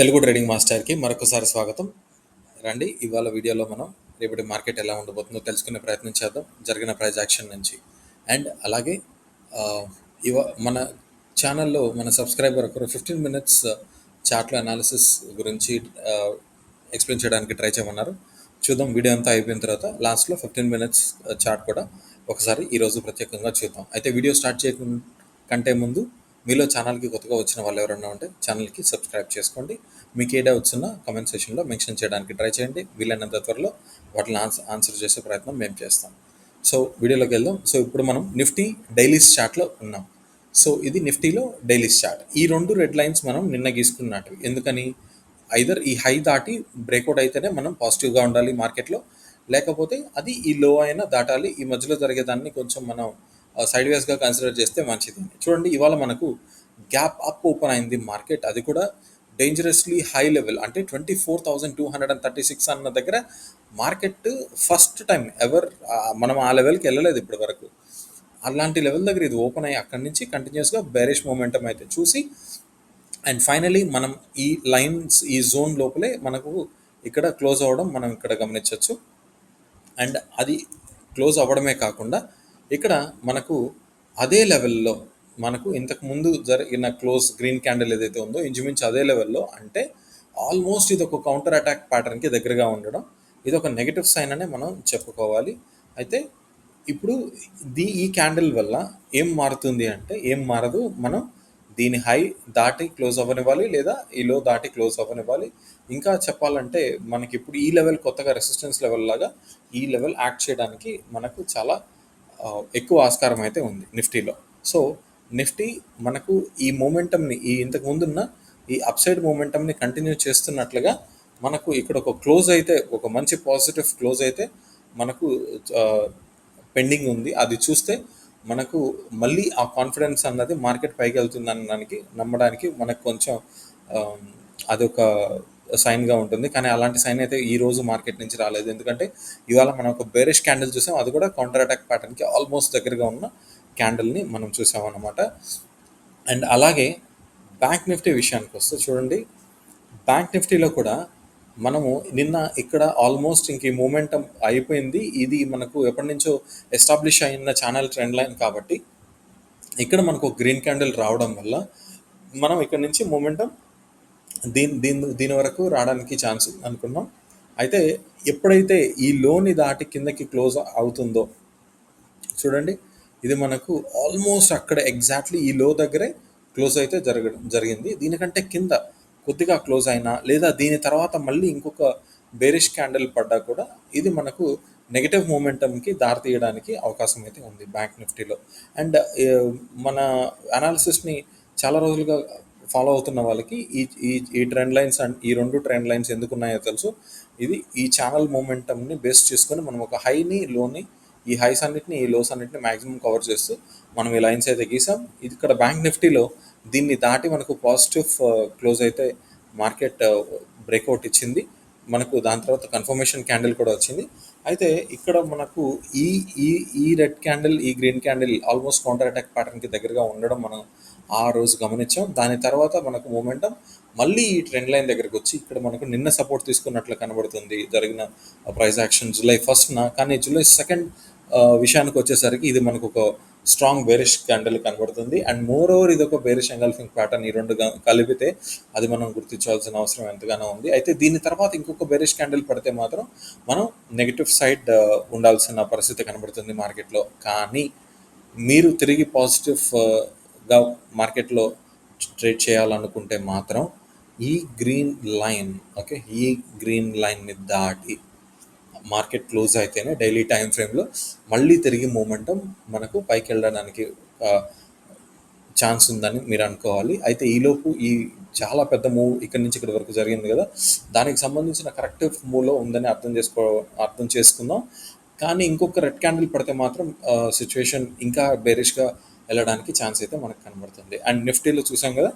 Telugu trading మాస్టర్కి మరొకసారి స్వాగతం. రండి, ఇవాళ వీడియోలో మనం రేపటి మార్కెట్ ఎలా ఉండబోతుందో తెలుసుకునే ప్రయత్నం చేద్దాం జరిగిన ప్రైజ్ యాక్షన్ నుంచి. అండ్ అలాగే ఆ, మన ఛానల్లో మన సబ్స్క్రైబర్ ఒకరు 15 మినిట్స్ చార్ట్లో అనాలిసిస్ గురించి ఎక్స్ప్లెయిన్ చేయడానికి ట్రై చేయమన్నారు. చూద్దాం, వీడియో అంతా అయిపోయిన తర్వాత లాస్ట్లో 15 మినిట్స్ చార్ట్ కూడా ఒకసారి ఈరోజు ప్రత్యేకంగా చూద్దాం. అయితే వీడియో స్టార్ట్ కంటే ముందు మీలో ఛానల్కి కొత్తగా వచ్చిన వాళ్ళు ఎవరైనా ఉంటే ఛానల్కి సబ్స్క్రైబ్ చేసుకోండి. మీకు ఏ డౌట్స్ ఉన్నా కామెంట్ సెక్షన్లో మెన్షన్ చేయడానికి ట్రై చేయండి. వీలైనంత త్వరలో వాటిని ఆన్సర్ చేసే ప్రయత్నం మేము చేస్తాం. సో వీడియోలోకి వెళ్దాం. సో ఇప్పుడు మనం నిఫ్టీ డైలీస్ చార్ట్లో ఉన్నాం. సో ఇది నిఫ్టీలో డైలీస్ చార్ట్. ఈ రెండు రెడ్ లైన్స్ మనం నిన్న గీసుకున్నట్టు. ఎందుకని? ఐదర్ ఈ హై దాటి బ్రేక్అవుట్ అయితేనే మనం పాజిటివ్గా ఉండాలి మార్కెట్లో, లేకపోతే అది ఈ లో అయినా దాటాలి. ఈ మధ్యలో జరిగేదాన్ని కొంచెం మనం సైడ్ వేస్గా కన్సిడర్ చేస్తే మంచిది. చూడండి, ఇవాళ మనకు గ్యాప్ అప్ ఓపెన్ అయింది మార్కెట్. అది కూడా డేంజరస్లీ హై లెవెల్, అంటే 24,236 అన్న దగ్గర మార్కెట్ ఫస్ట్ టైం ఎవర్ మనం ఆ లెవెల్కి వెళ్ళలేదు ఇప్పటి వరకు. అలాంటి లెవెల్ దగ్గర ఇది ఓపెన్ అయ్యి అక్కడి నుంచి కంటిన్యూస్గా బేరిష్ మూమెంటం అయితే చూసి అండ్ ఫైనలీ మనం ఈ లైన్స్ ఈ జోన్ లోపలే మనకు ఇక్కడ క్లోజ్ అవ్వడం మనం ఇక్కడ గమనించవచ్చు. అండ్ అది క్లోజ్ అవ్వడమే కాకుండా ఇక్కడ మనకు అదే లెవెల్లో మనకు ఇంతకు ముందు జరిగిన క్లోజ్ గ్రీన్ క్యాండిల్ ఏదైతే ఉందో ఇంచుమించు అదే లెవెల్లో, అంటే ఆల్మోస్ట్ ఇది ఒక కౌంటర్ అటాక్ ప్యాటర్న్కి దగ్గరగా ఉండడం, ఇది ఒక నెగిటివ్ సైన్ అనే మనం చెప్పుకోవాలి. అయితే ఇప్పుడు ఈ క్యాండిల్ వల్ల ఏం మారుతుంది అంటే ఏం మారదు. మనం దీని హై దాటి క్లోజ్ అవ్వనివ్వాలి, లేదా ఈ లో దాటి క్లోజ్ అవ్వనివ్వాలి. ఇంకా చెప్పాలంటే మనకి ఇప్పుడు ఈ లెవెల్ కొత్తగా రెసిస్టెన్స్ లెవెల్ లాగా ఈ లెవెల్ యాక్ట్ చేయడానికి మనకు చాలా ఎక్కువ ఆస్కారం అయితే ఉంది నిఫ్టీలో. సో నిఫ్టీ మనకు ఈ మూమెంటంని ఈ ఇంతకు ముందున్న ఈ అప్సైడ్ మూమెంటంని కంటిన్యూ చేస్తున్నట్లుగా మనకు ఇక్కడ ఒక క్లోజ్ అయితే, ఒక మంచి పాజిటివ్ క్లోజ్ అయితే మనకు పెండింగ్ ఉంది. అది చూస్తే మనకు మళ్ళీ ఆ కాన్ఫిడెన్స్ అన్నది మార్కెట్ పైకి వెళ్తుంది అనడానికి నమ్మడానికి మనకు కొంచెం అదొక సైన్గా ఉంటుంది. కానీ అలాంటి సైన్ అయితే ఈ రోజు మార్కెట్ నుంచి రాలేదు. ఎందుకంటే ఇవాళ మనం ఒక బేరిష్ క్యాండిల్ చూసాం, అది కూడా కౌంటర్ అటాక్ ప్యాటర్న్కి ఆల్మోస్ట్ దగ్గరగా ఉన్న క్యాండిల్ని మనం చూసామన్నమాట. అండ్ అలాగే బ్యాంక్ నిఫ్టీ విషయానికి వస్తే చూడండి, బ్యాంక్ నిఫ్టీలో కూడా మనము నిన్న ఇక్కడ ఆల్మోస్ట్ ఇంక ఈ మూమెంటం అయిపోయింది. ఇది మనకు ఎప్పటి నుంచో ఎస్టాబ్లిష్ అయిన ఛానల్ ట్రెండ్ లైన్ కాబట్టి ఇక్కడ మనకు గ్రీన్ క్యాండిల్ రావడం వల్ల మనం ఇక్కడ నుంచి మూమెంటం దీని వరకు రావడానికి ఛాన్స్ అనుకున్నాం. అయితే ఎప్పుడైతే ఈ లోని దాటి కిందకి క్లోజ్ అవుతుందో చూడండి, ఇది మనకు ఆల్మోస్ట్ అక్కడ ఎగ్జాక్ట్లీ ఈ లో దగ్గరే క్లోజ్ అయితే జరిగింది. దీనికంటే కింద కొద్దిగా క్లోజ్ అయినా, లేదా దీని తర్వాత మళ్ళీ ఇంకొక బేరిష్ క్యాండిల్ పడ్డా కూడా ఇది మనకు నెగిటివ్ మూమెంటంకి దారితీయడానికి అవకాశం అయితే ఉంది బ్యాంక్ నిఫ్టీలో. అండ్ మన అనాలిసిస్ని చాలా రోజులుగా ఫాలో అవుతున్న వాళ్ళకి ఈ ఈ ఈ ట్రెండ్ లైన్స్ అండ్ ఈ రెండు ట్రెండ్ లైన్స్ ఎందుకు ఉన్నాయో తెలుసు. ఇది ఈ ఛానల్ మూమెంటంని బేస్ చేసుకొని మనం ఒక హైని లోని, ఈ హైస్ అన్నిటిని ఈ లోస్ అన్నిటిని మ్యాక్సిమం కవర్ చేస్తూ మనం ఈ లైన్స్ అయితే గీసాం. ఇది ఇక్కడ బ్యాంక్ నిఫ్టీలో దీన్ని దాటి మనకు పాజిటివ్ క్లోజ్ అయితే మార్కెట్ బ్రేక్అవుట్ ఇచ్చింది మనకు. దాని తర్వాత కన్ఫర్మేషన్ క్యాండిల్ కూడా వచ్చింది. అయితే ఇక్కడ మనకు ఈ ఈ ఈ రెడ్ క్యాండిల్, ఈ green candle almost counter attack ప్యాటర్న్కి దగ్గరగా ఉండడం మనం ఆ రోజు గమనించాం. దాని తర్వాత మనకు మూమెంటం మళ్ళీ ఈ ట్రెండ్ లైన్ దగ్గరకు వచ్చి ఇక్కడ మనకు నిన్న సపోర్ట్ తీసుకున్నట్లు కనబడుతుంది జరిగిన ప్రైస్ యాక్షన్ July 1st. కానీ July 2nd విషయానికి వచ్చేసరికి ఇది మనకు ఒక స్ట్రాంగ్ బేరిష్ క్యాండిల్ కనబడుతుంది. అండ్ మోర్ ఓవర్ ఇది ఒక బేరిష్ ఎంగల్ఫింగ్ ప్యాటర్న్. ఈ రెండు కలిపితే అది మనం గుర్తించాల్సిన అవసరం ఎంతగానో ఉంది. అయితే దీని తర్వాత ఇంకొక బేరిష్ క్యాండిల్ పడితే మాత్రం మనం నెగిటివ్ సైడ్ ఉండాల్సిన పరిస్థితి కనబడుతుంది మార్కెట్లో. కానీ మీరు తిరిగి పాజిటివ్గా మార్కెట్లో ట్రేడ్ చేయాలనుకుంటే మాత్రం ఈ గ్రీన్ లైన్, ఓకే, ఈ గ్రీన్ లైన్ని దాటి మార్కెట్ క్లోజ్ అయితేనే డైలీ టైం ఫ్రేమ్లో మళ్ళీ తిరిగి మూమెంటం మనకు పైకి వెళ్ళడానికి ఛాన్స్ ఉందని మీరు అనుకోవాలి. అయితే ఈలోపు ఈ చాలా పెద్ద మూవ్ ఇక్కడి నుంచి ఇక్కడి వరకు జరిగింది కదా, దానికి సంబంధించిన కరెక్టివ్ మూవ్లో ఉందని అర్థం చేసుకుందాం. కానీ ఇంకొక రెడ్ క్యాండిల్ పడితే మాత్రం సిచ్యువేషన్ ఇంకా బేరిష్గా వెళ్ళడానికి ఛాన్స్ అయితే మనకు కనబడుతుంది. అండ్ నిఫ్టీలో చూసాం కదా,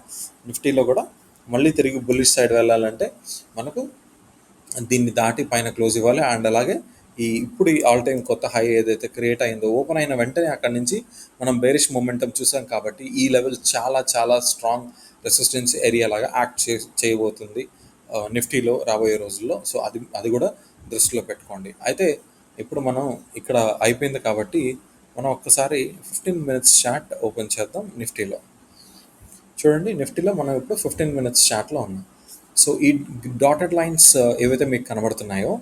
నిఫ్టీలో కూడా మళ్ళీ తిరిగి బుల్లిష్ సైడ్ వెళ్ళాలంటే మనకు దీన్ని దాటి పైన క్లోజ్ ఇవ్వాలి. అండ్ అలాగే ఇప్పుడు ఈ ఆల్ టైమ్ కొత్త హై ఏదైతే క్రియేట్ అయిందో ఓపెన్ అయిన వెంటనే అక్కడి నుంచి మనం బేరిష్ మూమెంటం చూసాం కాబట్టి ఈ లెవెల్ చాలా చాలా స్ట్రాంగ్ రెసిస్టెన్స్ ఏరియా లాగా యాక్ట్ చేయబోతుంది నిఫ్టీలో రాబోయే రోజుల్లో. సో అది అది కూడా దృష్టిలో పెట్టుకోండి. అయితే ఇప్పుడు మనం ఇక్కడ అయిపోయింది కాబట్టి మనం ఒక్కసారి 15 మినిట్స్ చార్ట్ ఓపెన్ చేద్దాం నిఫ్టీలో. చూడండి నిఫ్టీలో మనం ఇప్పుడు 15 మినిట్స్ చార్ట్లో ఉన్నాం. సో ఈ డాటెడ్ లైన్స్ ఏవైతే మీకు కనబడుతున్నాయో,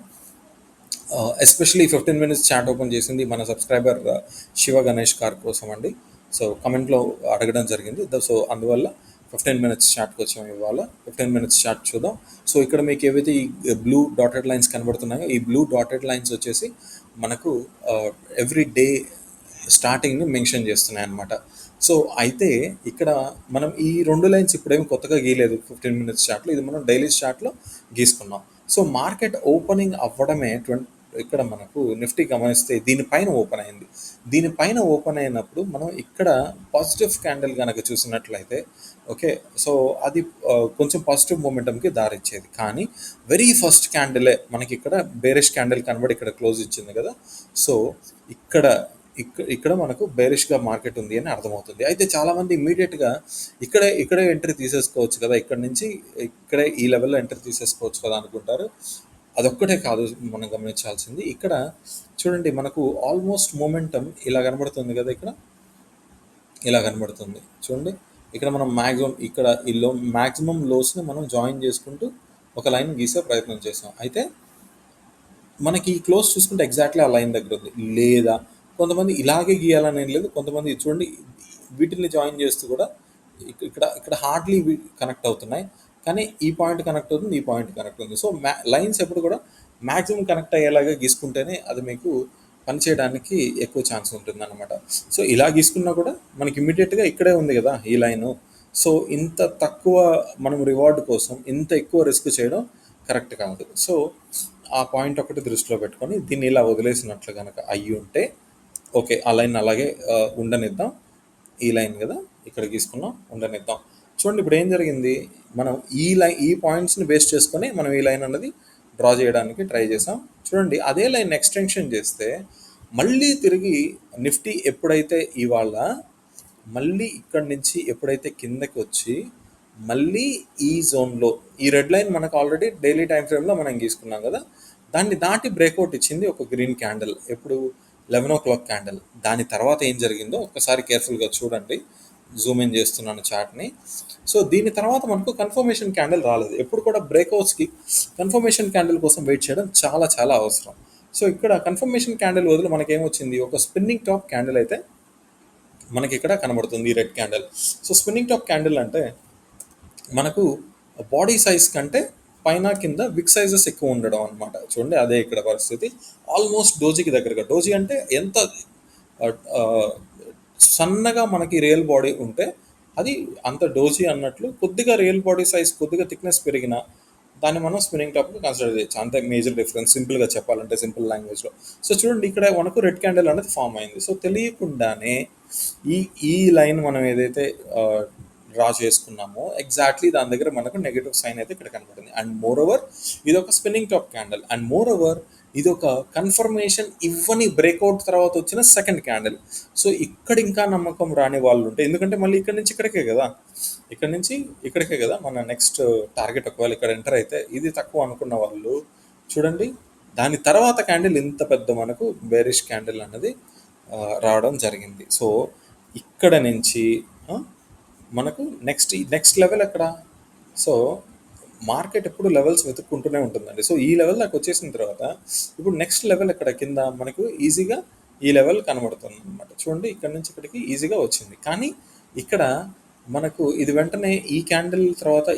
ఎస్పెషలీ 15 మినిట్స్ చాట్ ఓపెన్ చేసింది మన సబ్స్క్రైబర్ శివ గణేష్ గారి కోసం అండి. సో కమెంట్లో అడగడం జరిగింది. సో అందువల్ల 15 మినిట్స్ చాట్కి వచ్చాము ఇవాళ. 15 మినిట్స్ చాట్ చూద్దాం. సో ఇక్కడ మీకు ఏవైతే ఈ బ్లూ డాటెడ్ లైన్స్ కనబడుతున్నాయో, ఈ బ్లూ డాటెడ్ లైన్స్ వచ్చేసి మనకు ఎవ్రీ డే స్టార్టింగ్ని మెన్షన్ చేస్తున్నాయి అన్నమాట. సో అయితే ఇక్కడ మనం ఈ రెండు లైన్స్ ఇప్పుడేమి కొత్తగా గీయలేదు 15 మినిట్స్ చార్ట్లో, ఇది మనం డైలీ చార్ట్లో గీసుకున్నాం. సో మార్కెట్ ఓపెనింగ్ అవ్వడమే ఇక్కడ మనకు నిఫ్టీ గమనిస్తే దీనిపైన ఓపెన్ అయింది. దీనిపైన ఓపెన్ అయినప్పుడు మనం ఇక్కడ పాజిటివ్ క్యాండిల్ కనుక చూసినట్లయితే ఓకే, సో అది కొంచెం పాజిటివ్ మూమెంటంకి దారిచ్చేది. కానీ వెరీ ఫస్ట్ క్యాండిలే మనకి ఇక్కడ బేరిష్ క్యాండిల్ కనబడి ఇక్కడ క్లోజ్ ఇచ్చింది కదా. సో ఇక్కడ ఇక్కడ మనకు బేరిష్గా మార్కెట్ ఉంది అని అర్థమవుతుంది. అయితే చాలామంది ఇమ్మీడియట్గా ఇక్కడే ఎంట్రీ తీసేసుకోవచ్చు కదా, ఇక్కడ నుంచి ఇక్కడే ఈ లెవెల్లో ఎంట్రీ తీసేసుకోవచ్చు కదా అనుకుంటారు. అదొక్కటే కాదు మనం గమనించాల్సింది. ఇక్కడ చూడండి మనకు ఆల్మోస్ట్ మూమెంటం ఇలా కనబడుతుంది కదా, ఇక్కడ ఇలా కనబడుతుంది చూడండి. ఇక్కడ మనం మ్యాక్సిమం ఇక్కడ ఈ మ్యాక్సిమం లోస్ని మనం జాయిన్ చేసుకుంటూ ఒక లైన్ గీసే ప్రయత్నం చేసాం. అయితే మనకి ఈ క్లోజ్ చూసుకుంటే ఎగ్జాక్ట్లీ ఆ లైన్ దగ్గర ఉంది. లేదా కొంతమంది ఇలాగే గీయాలని ఏం లేదు, కొంతమంది చూడండి వీటిని జాయిన్ చేస్తూ కూడా ఇక్కడ ఇక్కడ హార్డ్లీ కనెక్ట్ అవుతున్నాయి. కానీ ఈ పాయింట్ కనెక్ట్ అవుతుంది, ఈ పాయింట్ కనెక్ట్ అవుతుంది. సో లైన్స్ ఎప్పుడు కూడా మ్యాక్సిమం కనెక్ట్ అయ్యేలాగా గీసుకుంటేనే అది మీకు పనిచేయడానికి ఎక్కువ ఛాన్స్ ఉంటుంది అన్నమాట. సో ఇలా గీసుకున్నా కూడా మనకి ఇమ్మీడియట్గా ఇక్కడే ఉంది కదా ఈ లైను. సో ఇంత తక్కువ మనం రివార్డ్ కోసం ఇంత ఎక్కువ రిస్క్ చేయడం కరెక్ట్ కాదు. సో ఆ పాయింట్ ఒకటి దృష్టిలో పెట్టుకొని దీన్ని ఇలా వదిలేసినట్లు కనుక అయ్యి ఉంటే ఓకే, ఆ లైన్ అలాగే ఉండనిద్దాం. ఈ లైన్ కదా ఇక్కడ గీసుకున్నాం, ఉండనిద్దాం. చూడండి ఇప్పుడు ఏం జరిగింది, మనం ఈ పాయింట్స్ని బేస్ చేసుకొని మనం ఈ లైన్ అన్నది డ్రా చేయడానికి ట్రై చేసాం. చూడండి అదే లైన్ ఎక్స్టెన్షన్ చేస్తే మళ్ళీ తిరిగి నిఫ్టీ ఎప్పుడైతే ఇవాళ మళ్ళీ ఇక్కడి నుంచి ఎప్పుడైతే కిందకి వచ్చి మళ్ళీ ఈ జోన్లో ఈ రెడ్ లైన్ మనకు ఆల్రెడీ డైలీ టైం ఫ్రేమ్లో మనం గీసుకున్నాం కదా, దాన్ని దాటి బ్రేక్అవుట్ ఇచ్చింది ఒక గ్రీన్ క్యాండిల్. ఎప్పుడు 11 o'clock క్యాండిల్. దాని తర్వాత ఏం జరిగిందో ఒక్కసారి కేర్ఫుల్గా చూడండి. జూమ్ ఇన్ చేస్తున్నాను చార్ట్ని. సో దీని తర్వాత మనకు కన్ఫర్మేషన్ క్యాండిల్ రాలేదు. ఎప్పుడు కూడా బ్రేక్అవుట్స్కి కన్ఫర్మేషన్ క్యాండిల్ కోసం వెయిట్ చేయడం చాలా చాలా అవసరం. సో ఇక్కడ కన్ఫర్మేషన్ క్యాండిల్ వదిలి మనకేమొచ్చింది, ఒక స్పిన్నింగ్ టాప్ క్యాండిల్ అయితే మనకి ఇక్కడ కనబడుతుంది, ఈ red candle. So spinning top candle అంటే మనకు బాడీ సైజ్ కంటే పైన కింద బిగ్ సైజెస్ ఎక్కువ ఉండడం అనమాట. చూడండి అదే ఇక్కడ పరిస్థితి. ఆల్మోస్ట్ డోజీకి దగ్గరగా, డోజీ అంటే ఎంత సన్నగా మనకి రియల్ బాడీ ఉంటే అది అంత డోజీ అన్నట్లు. కొద్దిగా రియల్ బాడీ సైజ్ కొద్దిగా థిక్నెస్ పెరిగిన దాన్ని మనం స్పిన్నింగ్ టాప్గా కన్సిడర్ చేయొచ్చు. అంతే మేజర్ డిఫరెన్స్, సింపుల్గా చెప్పాలంటే సింపుల్ లాంగ్వేజ్లో. సో చూడండి ఇక్కడ మనకు రెడ్ క్యాండిల్ అనేది ఫామ్ అయింది. సో తెలియకుండానే ఈ ఈ లైన్ మనం ఏదైతే డ్రా చేసుకున్నామో ఎగ్జాక్ట్లీ దాని దగ్గర మనకు నెగిటివ్ సైన్ అయితే ఇక్కడ కనపడింది. అండ్ మోర్ ఓవర్ ఇది ఒక spinning top candle. And more over ఇది ఒక కన్ఫర్మేషన్ ఇవ్వని బ్రేక్అవుట్ తర్వాత వచ్చిన సెకండ్ క్యాండిల్. సో ఇక్కడ ఇంకా నమ్మకం రాని వాళ్ళు ఉంటే, ఎందుకంటే మళ్ళీ ఇక్కడ నుంచి ఇక్కడికే కదా, ఇక్కడ నుంచి ఇక్కడికే కదా మన నెక్స్ట్ టార్గెట్. ఒకవేళ ఇక్కడ ఎంటర్ అయితే ఇది తక్కువ అనుకున్న వాళ్ళు చూడండి దాని తర్వాత క్యాండిల్ ఇంత పెద్ద మనకు బేరిష్ క్యాండిల్ అన్నది రావడం జరిగింది. సో ఇక్కడ నుంచి మనకు నెక్స్ట్ లెవెల్ ఎక్కడ. సో మార్కెట్ ఎప్పుడు లెవెల్స్ వెతుక్కుంటూనే ఉంటుందండి. సో ఈ లెవెల్ దాకా వచ్చేసిన తర్వాత ఇప్పుడు నెక్స్ట్ లెవెల్ ఎక్కడ కింద మనకు ఈజీగా ఈ లెవెల్ కనబడుతుంది అనమాట. చూడండి ఇక్కడ నుంచి ఇక్కడికి ఈజీగా వచ్చింది. కానీ ఇక్కడ మనకు ఇది వెంటనే ఈ క్యాండిల్ తర్వాత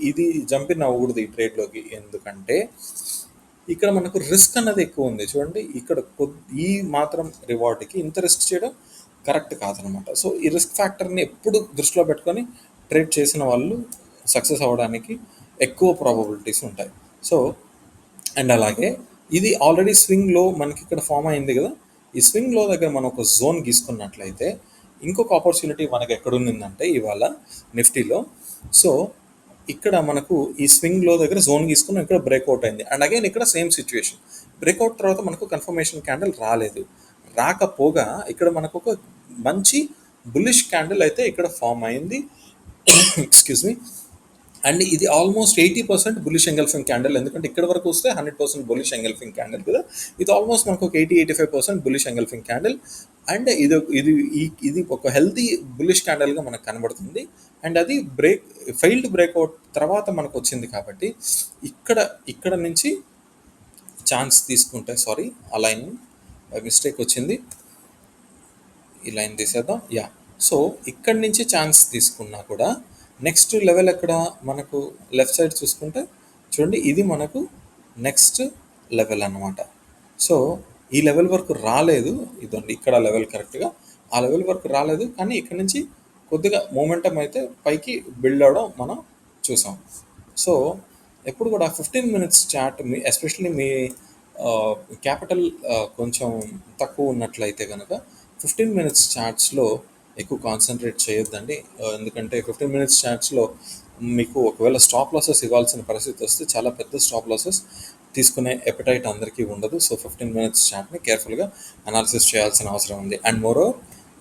ఇది జంపిన్ అవ్వకూడదు ఈ ట్రేడ్లోకి. ఎందుకంటే ఇక్కడ మనకు రిస్క్ అన్నది ఎక్కువ ఉంది. చూడండి ఇక్కడ ఈ మాత్రం రివార్డ్కి ఇంత రిస్క్ చేయడం కరెక్ట్ కాదనమాట. సో ఈ రిస్క్ ఫ్యాక్టర్ని ఎప్పుడు దృష్టిలో పెట్టుకొని ట్రేడ్ చేసిన వాళ్ళు సక్సెస్ అవ్వడానికి ఎక్కువ ప్రాబబిలిటీస్ ఉంటాయి. సో అండ్ అలాగే ఇది ఆల్రెడీ స్వింగ్లో మనకి ఇక్కడ ఫామ్ అయింది కదా, ఈ స్వింగ్లో దగ్గర మనం ఒక జోన్ గీసుకున్నట్లయితే ఇంకొక ఆపర్చునిటీ మనకు ఎక్కడుందంటే ఇవాళ నిఫ్టీలో. సో ఇక్కడ మనకు ఈ స్వింగ్లో దగ్గర జోన్ గీసుకున్నాం, ఇక్కడ బ్రేక్అవుట్ అయింది. అండ్ అగైన్ ఇక్కడ సేమ్ సిచ్యువేషన్, బ్రేక్అవుట్ తర్వాత మనకు కన్ఫర్మేషన్ క్యాండిల్ రాలేదు. రాకపోగా ఇక్కడ మనకు ఒక మంచి బుల్లిష్ క్యాండిల్ అయితే ఇక్కడ ఫామ్ అయింది. Excuse me. అండ్ ఇది ఆల్మోస్ట్ 80% బులిష్ ఎంగల్ఫింగ్ క్యాండిల్, ఎందుకంటే ఇక్కడ వరకు వస్తే 100% బులిష్ ఎంగల్ఫింగ్ క్యాండిల్ కదా. ఇది ఆల్మోస్ట్ మనకు ఒక 80-85% బులిష్ ఎంగల్ఫింగ్ క్యాండిల్. అండ్ ఇది ఒక హెల్తీ బులిష్ క్యాండిల్గా మనకు కనబడుతుంది. అండ్ అది ఫెయిల్డ్ బ్రేక్అవుట్ తర్వాత మనకు వచ్చింది కాబట్టి ఇక్కడ ఇక్కడ నుంచి ఛాన్స్ తీసుకుంటే, సారీ ఆ లైన్ బై మిస్టేక్ వచ్చింది, ఈ లైన్ తీసేద్దాం. యా, సో ఇక్కడి నుంచి ఛాన్స్ తీసుకున్నా కూడా నెక్స్ట్ లెవెల్ ఎక్కడ మనకు లెఫ్ట్ సైడ్ చూసుకుంటే చూడండి, ఇది మనకు నెక్స్ట్ లెవెల్ అన్నమాట. సో ఈ లెవెల్ వరకు రాలేదు, ఇదండి ఇక్కడ లెవెల్ కరెక్ట్గా ఆ లెవెల్ వరకు రాలేదు, కానీ ఇక్కడ నుంచి కొద్దిగా మూమెంటం అయితే పైకి బిల్డ్ అవడం మనం చూసాం. సో ఎప్పుడు కూడా 15 మినిట్స్ చార్ట్ మీ ఎస్పెషల్లీ మీ క్యాపిటల్ కొంచెం తక్కువ ఉన్నట్లయితే కనుక 15 మినిట్స్ చార్ట్స్లో ఎక్కువ కాన్సన్ట్రేట్ చేయొద్దండి. ఎందుకంటే 15 మినిట్స్ చార్ట్స్లో మీకు ఒకవేళ స్టాప్ లాసెస్ ఇవ్వాల్సిన పరిస్థితి వస్తే చాలా పెద్ద స్టాప్ లాసెస్ తీసుకునే ఎపిటైట్ అందరికీ ఉండదు. సో 15 మినిట్స్ చార్ట్ని కేర్ఫుల్గా అనాలిసిస్ చేయాల్సిన అవసరం ఉంది. అండ్ మోరో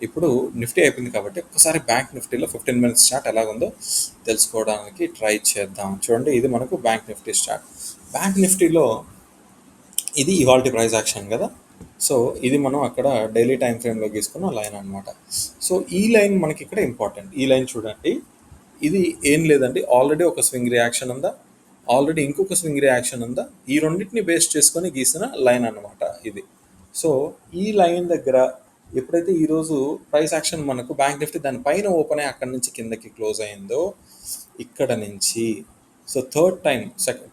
ఇప్పుడు నిఫ్టీ అయిపోయింది కాబట్టి ఒకసారి బ్యాంక్ నిఫ్టీలో 15 మినిట్స్ చార్ట్ ఎలాగుందో తెలుసుకోవడానికి ట్రై చేద్దాం. చూడండి, ఇది మనకు బ్యాంక్ నిఫ్టీ చార్ట్. బ్యాంక్ నిఫ్టీలో ఇది ఇవాల్టి ప్రైస్ యాక్షన్ కదా. సో ఇది మనం అక్కడ డైలీ టైం ఫ్రేమ్లో గీసుకున్న లైన్ అనమాట. సో ఈ లైన్ మనకి ఇక్కడ ఇంపార్టెంట్. ఈ లైన్ చూడండి, ఇది ఏం లేదండి, ఆల్రెడీ ఒక స్వింగ్ రియాక్షన్ ఉందా, ఆల్రెడీ ఇంకొక స్వింగ్ రియాక్షన్ ఉందా, ఈ రెండింటిని బేస్ చేసుకొని గీసిన లైన్ అన్నమాట ఇది. సో ఈ లైన్ దగ్గర ఎప్పుడైతే ఈరోజు ప్రైస్ యాక్షన్ మనకు బ్యాంక్ నిఫ్టీ దానిపైన ఓపెన్ అయ్యి అక్కడి నుంచి కిందకి క్లోజ్ అయిందో, ఇక్కడ నుంచి సో థర్డ్ టైం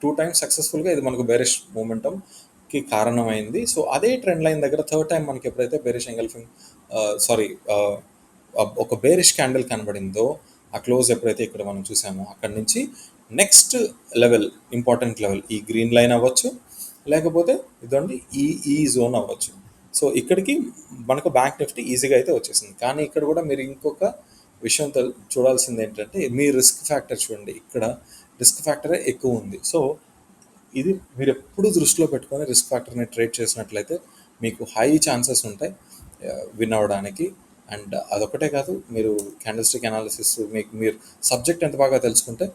2 టైమ్స్ సక్సెస్ఫుల్గా ఇది మనకు బేరిష్ మూమెంటంకి కారణమైంది. సో అదే ట్రెండ్ లైన్ దగ్గర థర్డ్ టైం మనకి ఎప్పుడైతే బేరిష్ ఎంగల్ఫింగ్ సారీ ఒక బేరిష్ క్యాండిల్ కనబడిందో, ఆ క్లోజ్ ఎప్పుడైతే ఇక్కడ మనం చూసామో అక్కడి నుంచి నెక్స్ట్ లెవెల్, ఇంపార్టెంట్ లెవెల్ ఈ గ్రీన్ లైన్ అవ్వచ్చు, లేకపోతే ఇదండి ఈ జోన్ అవ్వచ్చు. సో ఇక్కడికి మనకు బ్యాంక్ నిఫ్టీ ఈజీగా అయితే వచ్చేసింది. కానీ ఇక్కడ కూడా మీరు ఇంకొక విషయం చూడాల్సింది ఏంటంటే, మీ రిస్క్ ఫ్యాక్టర్ చూడండి, ఇక్కడ రిస్క్ ఫ్యాక్టరే ఎక్కువ ఉంది. సో ఇది మీరు ఎప్పుడు దృష్టిలో పెట్టుకొని రిస్క్ ఫ్యాక్టర్ని ట్రేడ్ చేసినట్లయితే మీకు హై ఛాన్సెస్ ఉంటాయి విన్ అవ్వడానికి. అండ్ అదొకటే కాదు, మీరు క్యాండిల్స్టిక్ అనాలిసిస్ మీరు సబ్జెక్ట్ ఎంత బాగా తెలుసుకుంటే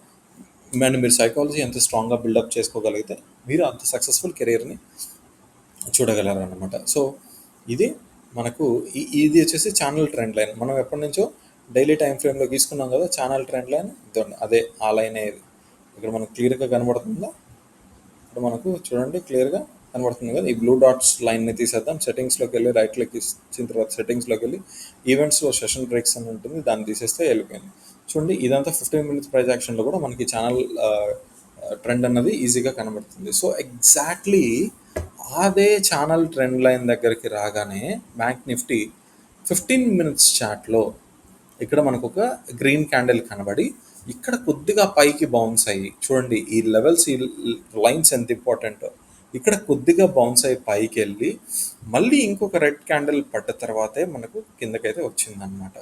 అండ్ మీరు సైకాలజీ ఎంత స్ట్రాంగ్గా బిల్డప్ చేసుకోగలిగితే మీరు అంత సక్సెస్ఫుల్ కెరీర్ని చూడగలరు అన్నమాట. సో ఇది మనకు ఇది వచ్చేసి ఛానల్ ట్రెండ్ లైన్. మనం ఎప్పటి నుంచో డైలీ టైం ఫ్రేమ్లో గీసుకున్నాం కదా ఛానల్ ట్రెండ్ లైన్, అదే ఆ లైన్ ఇది. ఇక్కడ మనకు క్లియర్గా కనబడుతుందా, ఇక్కడ మనకు చూడండి క్లియర్గా కనబడుతుంది కదా. ఈ బ్లూ డాట్స్ లైన్ని తీసేద్దాం. సెట్టింగ్స్లోకి వెళ్ళి రైట్ క్లిక్ ఇచ్చిన తర్వాత సెట్టింగ్స్లోకి వెళ్ళి ఈవెంట్స్లో సెషన్ బ్రేక్స్ అని ఉంటుంది, దాన్ని తీసేస్తే వెళ్ళిపోయింది. చూడండి, ఇదంతా 15 మినిట్స్ ప్రైస్ యాక్షన్లో కూడా మనకి ఛానల్ ట్రెండ్ అన్నది ఈజీగా కనబడుతుంది. సో ఎగ్జాక్ట్లీ అదే ఛానల్ ట్రెండ్ లైన్ దగ్గరికి రాగానే బ్యాంక్ నిఫ్టీ 15 మినిట్స్ చార్ట్లో ఇక్కడ మనకు ఒక గ్రీన్ క్యాండిల్ కనబడి ఇక్కడ కొద్దిగా పైకి బౌన్స్ అయ్యి, చూడండి ఈ లెవెల్స్, ఈ లైన్స్ ఎంత ఇంపార్టెంట్, ఇక్కడ కొద్దిగా బౌన్స్ అయ్యి పైకి వెళ్ళి మళ్ళీ ఇంకొక రెడ్ క్యాండిల్ పడ్డ తర్వాతే మనకు కిందకైతే వచ్చిందనమాట.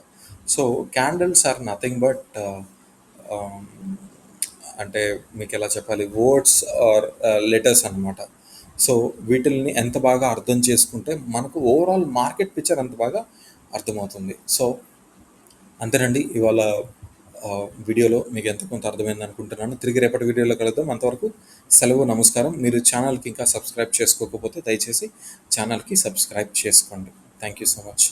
So candles are nothing but అంటే మీకు ఎలా చెప్పాలి, వర్డ్స్ ఆర్ లెటర్స్ అనమాట. సో వీటిల్ని ఎంత బాగా అర్థం చేసుకుంటే మనకు ఓవరాల్ మార్కెట్ పిక్చర్ అంత బాగా అర్థమవుతుంది. సో అంతేనండి, ఇవాళ వీడియోలో మీకు ఎంత కొంత అర్థమైంది అనుకుంటున్నాను. తిరిగి రేపటి వీడియోలో కలుద్దాం. అంతవరకు సెలవు, నమస్కారం. మీరు ఛానల్కి ఇంకా సబ్స్క్రైబ్ చేసుకోకపోతే దయచేసి ఛానల్కి సబ్స్క్రైబ్ చేసుకోండి. Thank you so much.